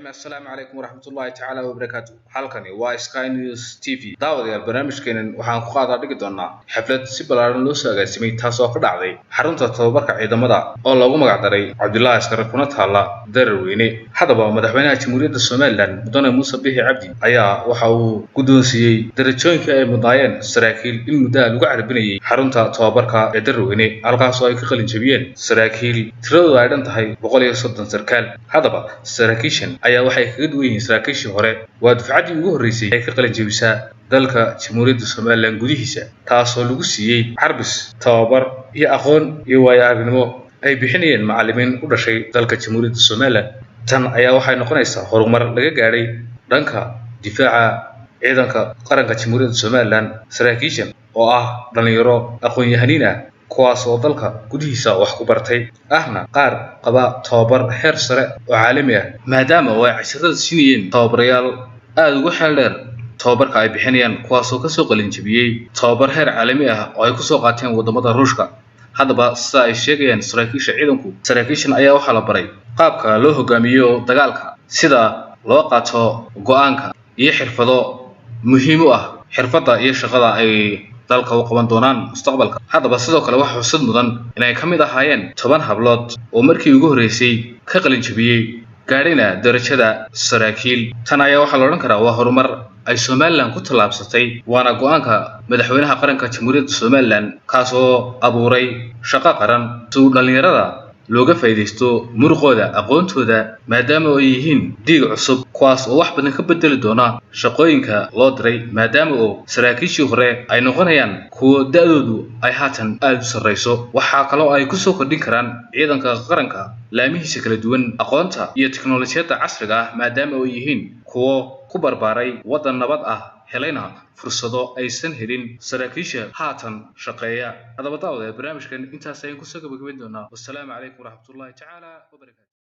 السلام عليكم ورحمة الله تعالى وبركاته halkani waa Sky News TV daawadayaal barnaamijkeenan waxaan ku qaadaa dhigi doonaa xaflad si balaaran loo soo agaasimay taas oo ka dhacday xarunta tababarka ciidamada oo lagu magac daray Cabdullaahi Askar kuna taala Darweyne hadaba madaxweynaha Jamhuuriyadda Soomaaliland Mudane Muuse Biixi Cabdi ayaa waxa uu gudoonsiyay darajooyinka ay mudnaayeen saraakiil in muddo lagu carbinayay xarunta tababarka ee Darweyne halkaas oo ay ka qalin jabiyeen saraakiil tiradoodu ay dhan tahay 130 sarkaal hadaba saraakiishan ayaa waxay kaga duwan yihiin saraakiishii hore waa dufcadii ugu horeysay ee ka qalin jabisa dalka Jamhuuriyadda Soomaaliland gudihiisa taas oo lagu siiyay carbis tababar iyo aqoon iyo waayo-aragnimo ay bixinayeen macallimiin u dhashay dalka Jamhuuriyadda Soomaaliland tan ayaa waxay noqonaysaa horumar laga gaaray dhanka difaaca ciidanka qaranka Jamhuuriyadda Soomaaliland saraakiishan oo ah dhalinyaro aqoon-yahaniin ah kuwaas oo dalka gudihiisa wax ku bartay ahna qaar qaba tababar heer sare oo caalami ah maadaama ay casharada siinayeen tababarayaal aad ugu xeel dheer tababarka ay bixinayaan kuwaas oo ka soo qalin jabiyay tababar heer caalami ah oo ay ku soo qaateen wadamada Ruushka hadaba sida ay sheegayaan saraakiisha ciidanku saraakiishan ayaa waxa la baray qaabka loo hogaamiyo dagaalka sida loo qaato go'aanka iyo xirfado muhiim u ah xirfada iyo shaqada ay dalka u qaban doonaan mustaqbalka hadaba sidoo kale waxa xusid mudan inay kamid ahaayeen 10 hablood oo markii ugu horeysay ka qalin jabiyay gaarina darajada saraakiil tan ayaa waxa la oran karaa waa horumar ay Soomaaliland ku talaabsatay waana go'aanka madaxweynaha qaranka Jamhuuriyadda Soomaaliland kaas oo abuuray shaqo qaran si dhalinyarada looga faa'iideysto muruqooda aqoontooda maadaama ay yihiin diig cusub kuwaas oo wax badan ka bedeli doona shaqooyinka loo diray maadaama oo saraakiishii hore ay noqonayaan kuwa da'doodu ay haatan aad u sareyso waxa kale oo ay ku soo kordhin karaan ciidanka qaranka laamihiisa kala duwan aqoonta iyo tiknoolajiyada casriga ah maadaama ay yihiin kuwa ku barbaaray wadan nabad ah helayna fursado aysan helin saraakiisha haatan shaqeeya hadaba daawada barnaamijkan intaas ayaan ku soo gabagabeyn doonaa wassalaamu calaykum waraxmatullaahi tacaala wa barakaatuh